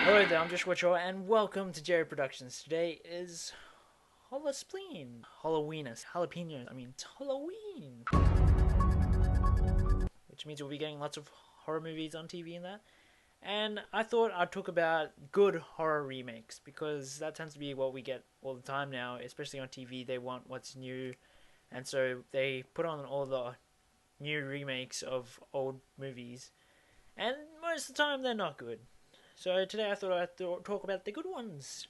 Hello there, I'm Joshua Shaw, and welcome to JOP Productions. Today is Holospleen, Halloweenus, Jalapenos. It's Halloween, which means we'll be getting lots of horror movies on TV and that. And I thought I'd talk about good horror remakes because that tends to be what we get all the time now, especially on TV. They want what's new, and so they put on all the new remakes of old movies, and most of the time they're not good. So today I thought I'd talk about the good ones.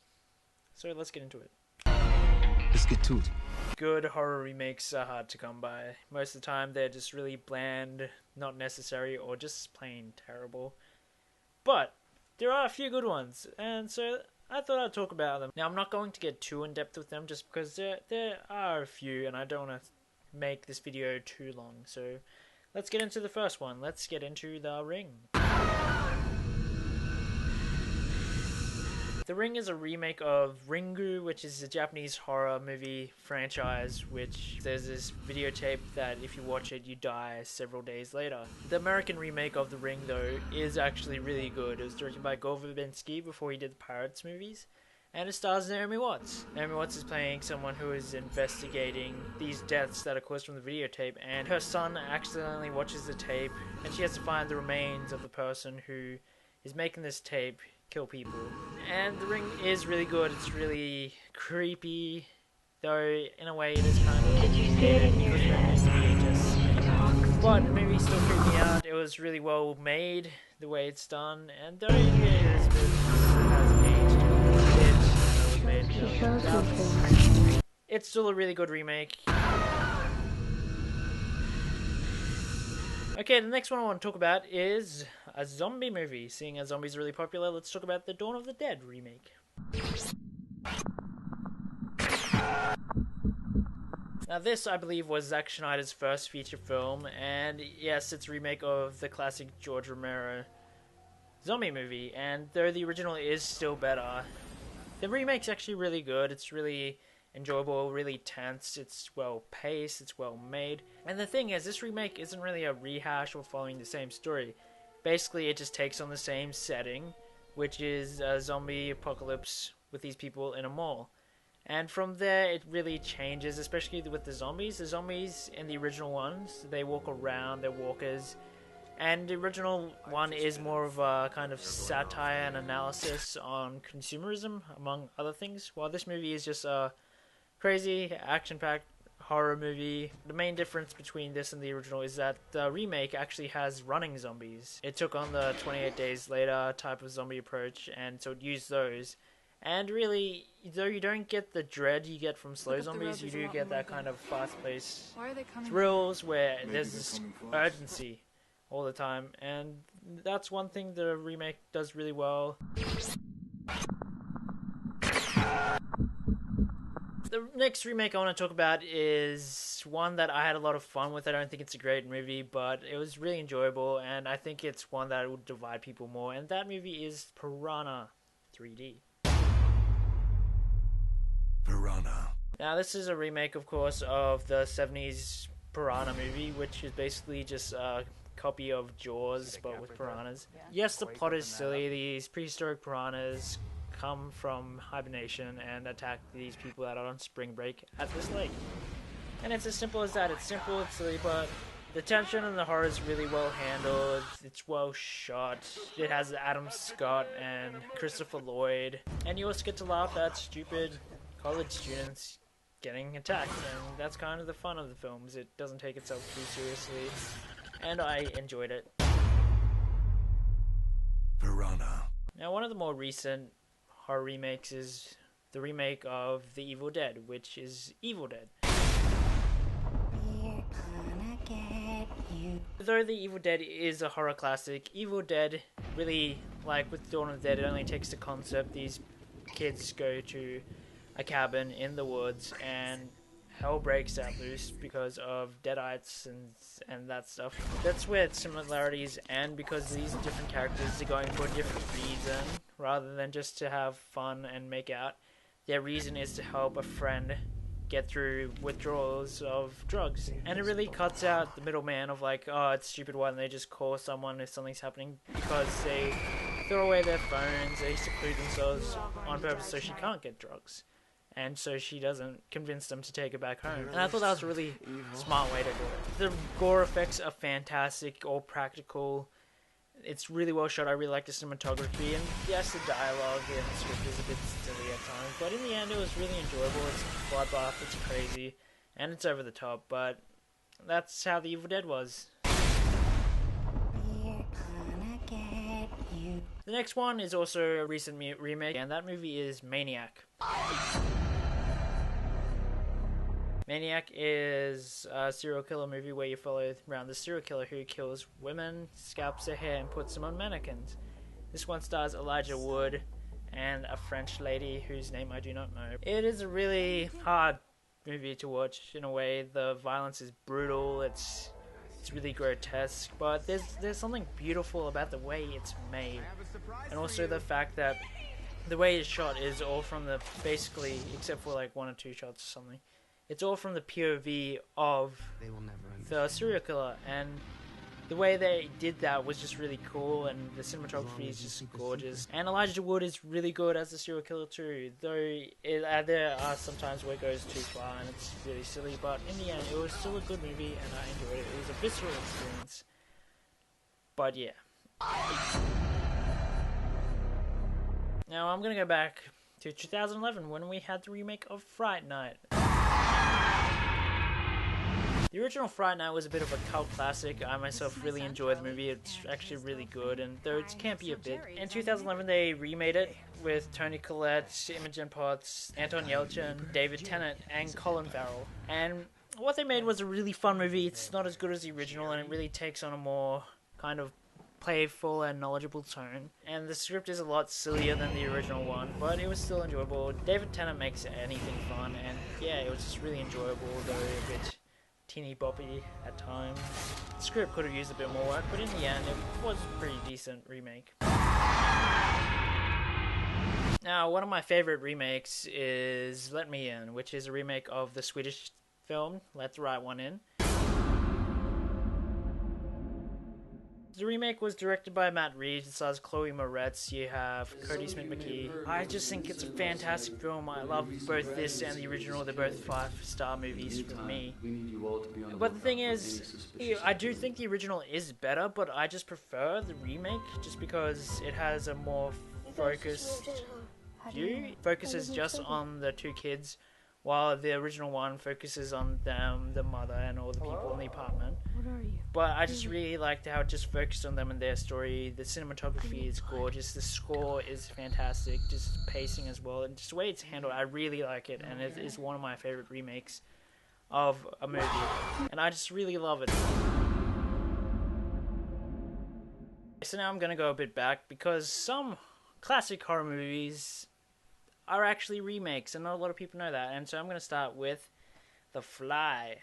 So let's get into it. Let's get to it. Good horror remakes are hard to come by. Most of the time they're just really bland, not necessary, or just plain terrible. But there are a few good ones, and so I thought I'd talk about them. Now I'm not going to get too in-depth with them just because there are a few and I don't want to make this video too long. So let's get into the first one. Let's get into The Ring. The Ring is a remake of Ringu, which is a Japanese horror movie franchise, which there's this videotape that if you watch it, you die several days later. The American remake of The Ring, though, is actually really good. It was directed by Gore Verbinski before he did the Pirates movies, and it stars Naomi Watts. Naomi Watts is playing someone who is investigating these deaths that are caused from the videotape, and her son accidentally watches the tape, and she has to find the remains of the person who is making this tape kill people. And The Ring is really good. It's really creepy, though in a way it is kind of dated because VHS. But the movie still creeped me out. It was really well made, the way it's done, and though it has aged a bit, it's still a really good remake. Okay, the next one I want to talk about is a zombie movie. Seeing as zombies are really popular, let's talk about the Dawn of the Dead remake. Now this, I believe, was Zack Snyder's first feature film, and yes, it's a remake of the classic George Romero zombie movie, and though the original is still better, the remake's actually really good. It's really enjoyable, really tense, it's well paced, it's well made. And the thing is, this remake isn't really a rehash or following the same story. Basically, it just takes on the same setting, which is a zombie apocalypse with these people in a mall. And from there, it really changes, especially with the zombies. The zombies in the original ones, they walk around, they're walkers. And the original one is more of a kind of satire and analysis on consumerism, among other things, while this movie is just a crazy, action-packed horror movie. The main difference between this and the original is that the remake actually has running zombies. It took on the 28 Days Later type of zombie approach, and so it used those. And really, though you don't get the dread you get from slow zombies, you do get that kind of fast-paced thrills where there's this urgency all the time. And that's one thing the remake does really well. The next remake I want to talk about is one that I had a lot of fun with. I don't think it's a great movie, but it was really enjoyable, and I think it's one that would divide people more, and that movie is Piranha 3D. Piranha. Now, this is a remake, of course, of the 70s Piranha movie, which is basically just a copy of Jaws, but with piranhas. Yes, the plot is silly. These prehistoric piranhas come from hibernation and attack these people that are on spring break at this lake. And it's as simple as that. It's simple, it's silly, but the tension and the horror is really well handled. It's well shot. It has Adam Scott and Christopher Lloyd. And you also get to laugh at stupid college students getting attacked. And that's kind of the fun of the films. It doesn't take itself too seriously. And I enjoyed it. Piranha. Now, one of the more recent horror remakes is the remake of The Evil Dead, which is Evil Dead. We're gonna get you. Though The Evil Dead is a horror classic, Evil Dead really, like with Dawn of the Dead, it only takes the concept. These kids go to a cabin in the woods and hell breaks out loose because of deadites and that stuff. That's where its similarities end, because these different characters are going for a different reason rather than just to have fun and make out. Their reason is to help a friend get through withdrawals of drugs. And it really cuts out the middleman of like, oh, it's stupid, why don't they just call someone if something's happening, because they throw away their phones, they seclude themselves on purpose so she can't get drugs. And so she doesn't convince them to take her back home. And I thought that was a really smart way to do it. The gore effects are fantastic, all practical. It's really well shot. I really like the cinematography. And yes, the dialogue and the script is a bit silly at times. But in the end, it was really enjoyable. It's bloodbath, it's crazy, and it's over the top. But that's how The Evil Dead was. We're gonna get you. The next one is also a recent remake, and that movie is Maniac. Maniac is a serial killer movie where you follow around the serial killer who kills women, scalps their hair, and puts them on mannequins. This one stars Elijah Wood and a French lady whose name I do not know. It is a really hard movie to watch in a way. The violence is brutal, it's really grotesque, but there's something beautiful about the way it's made. And also the fact that the way it's shot is all from the, basically, except for like one or two shots or something, it's all from the POV of the serial killer, and the way they did that was just really cool, and the cinematography is just gorgeous. And Elijah Wood is really good as the serial killer too, though there are some times where it goes too far and it's really silly, but in the end it was still a good movie and I enjoyed it. It was a visceral experience. But yeah. Now I'm gonna go back to 2011 when we had the remake of Fright Night. The original Fright Night was a bit of a cult classic. I myself really enjoyed the movie. It's actually really good, and though it can't be a bit. In 2011 they remade it with Toni Collette, Imogen Potts, Anton Yelchin, David Tennant, and Colin Farrell. And what they made was a really fun movie. It's not as good as the original, and it really takes on a more kind of playful and knowledgeable tone. And the script is a lot sillier than the original one, but it was still enjoyable. David Tennant makes anything fun, and yeah, it was just really enjoyable, though a bit teeny boppy at times. The script could have used a bit more work, but in the end it was a pretty decent remake. Now, one of my favorite remakes is Let Me In, which is a remake of the Swedish film Let the Right One In. The remake was directed by Matt Reeves. It stars Chloe Moretz. You have Cody Smith-McKee. I just think it's a fantastic film. I love both this and the original. They're both 5-star movies for me. But the thing is, I do think the original is better, but I just prefer the remake just because it has a more focused view. It focuses just on the two kids, while the original one focuses on them, the mother, and all the people in the apartment. What are you? But I just really liked how it just focused on them and their story. The cinematography is gorgeous. The score is fantastic. Just pacing as well. And just the way it's handled, I really like it. And it is one of my favorite remakes of a movie. And I just really love it. So now I'm going to go a bit back, because some classic horror movies are actually remakes, and not a lot of people know that. And so I'm going to start with The Fly.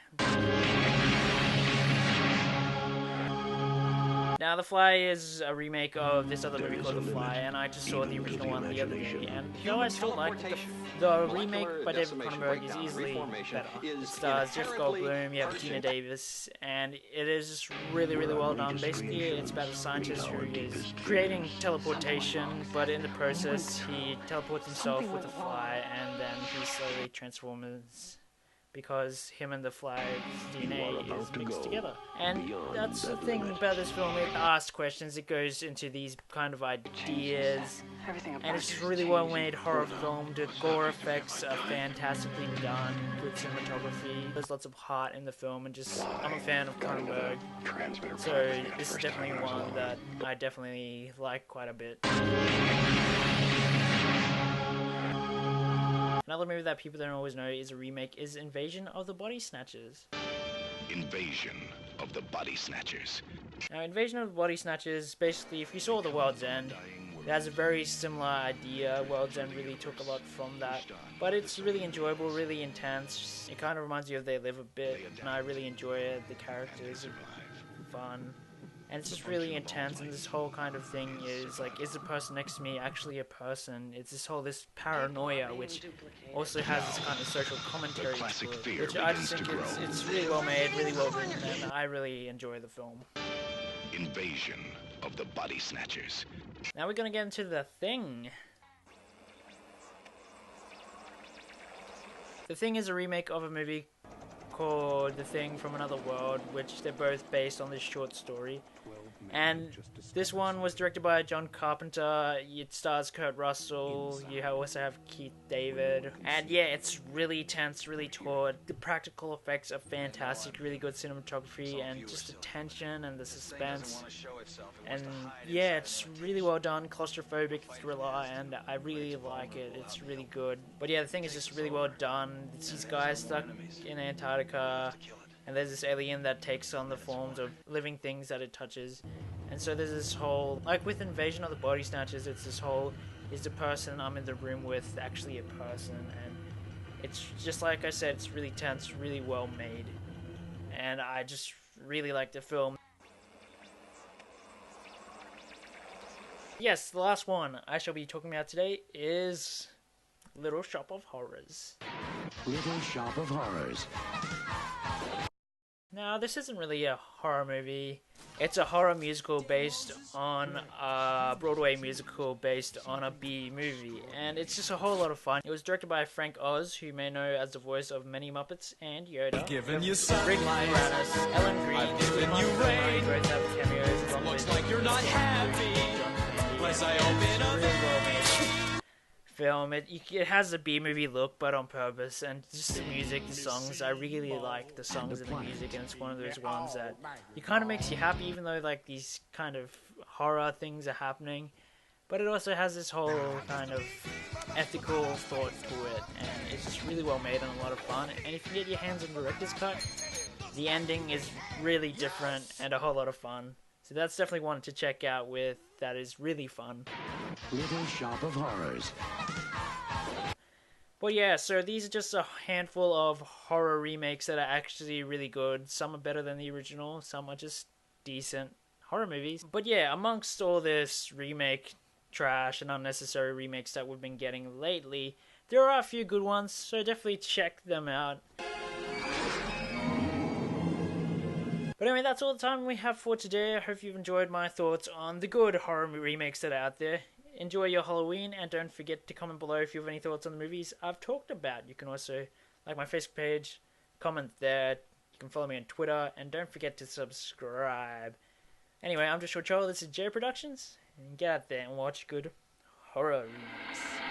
Now, The Fly is a remake of this other movie called The Fly, and I just saw the original one the other day, and though I still like the remake by David Cronenberg is easily better. It stars Jeff Goldblum, you have Gina Davis, and it is just really, really well done. Basically, it's about a scientist who is creating teleportation, but in the process, he teleports himself with a fly, and then he slowly transforms, because him and the fly's DNA is mixed together. And that's the thing about this film, it asks questions, it goes into these kind of ideas, and it's just really well made horror film. The gore effects are fantastically done, good cinematography, there's lots of heart in the film, and just, I'm a fan of Cronenberg, so this is definitely one that I definitely like quite a bit. Another movie that people don't always know is a remake is Invasion of the Body Snatchers. Invasion of the Body Snatchers. Now, Invasion of the Body Snatchers, basically, if you saw The World's End, it has a very similar idea. World's End really took a lot from that. But it's really enjoyable, really intense. It kind of reminds you of They Live a bit, and I really enjoy it. The characters are fun. and it's just really intense. And this whole kind of thing is like, is the person next to me actually a person? It's this paranoia, which also has this kind of social commentary to it, which I just think it's really well made, really well written, and I really enjoy the film. Invasion of the Body Snatchers. Now we're gonna get into The Thing. The Thing is a remake of a movie called The Thing from Another World, which they're both based on this short story. And this one was directed by John Carpenter. It stars Kurt Russell. You also have Keith David. And yeah, it's really tense, really taut. The practical effects are fantastic. Really good cinematography, and just the tension and the suspense. And yeah, it's really well done. Claustrophobic thriller, and I really like it. It's really good. But yeah, The Thing is just really well done. It's these guys stuck in Antarctica, and there's this alien that takes on the forms of living things that it touches. And so there's this whole, like with Invasion of the Body Snatchers, it's this whole, is the person I'm in the room with actually a person? And it's just like I said, it's really tense, really well made. And I just really like the film. Yes, the last one I shall be talking about today is Little Shop of Horrors. Little Shop of Horrors. Now, this isn't really a horror movie. It's a horror musical based on a Broadway musical based on a B movie, and it's just a whole lot of fun. It was directed by Frank Oz, who you may know as the voice of many Muppets and Yoda. Giving you Rick sunlight, Moranis, Ellen Green, I've given you rain. both have cameos. Along Looks with like you're not happy. John Candy. Unless I It's open a up really well-made film. It has a B movie look, but on purpose, and just the music, the songs. I really like the songs and the music, and it's one of those ones that it kind of makes you happy, even though like these kind of horror things are happening. But it also has this whole kind of ethical thought to it, and it's just really well made and a lot of fun. And if you get your hands on the director's cut, the ending is really different and a whole lot of fun. So that's definitely one to check out with. That is really fun. Little Shop of Horrors. Well, yeah, so these are just a handful of horror remakes that are actually really good. Some are better than the original, some are just decent horror movies. But yeah, amongst all this remake trash and unnecessary remakes that we've been getting lately, there are a few good ones, so definitely check them out. But anyway, that's all the time we have for today. I hope you've enjoyed my thoughts on the good horror remakes that are out there. Enjoy your Halloween, and don't forget to comment below if you have any thoughts on the movies I've talked about. You can also like my Facebook page, comment there. You can follow me on Twitter, and don't forget to subscribe. Anyway, I'm Joshua Chol. This is J Productions, and get out there and watch good horror remakes.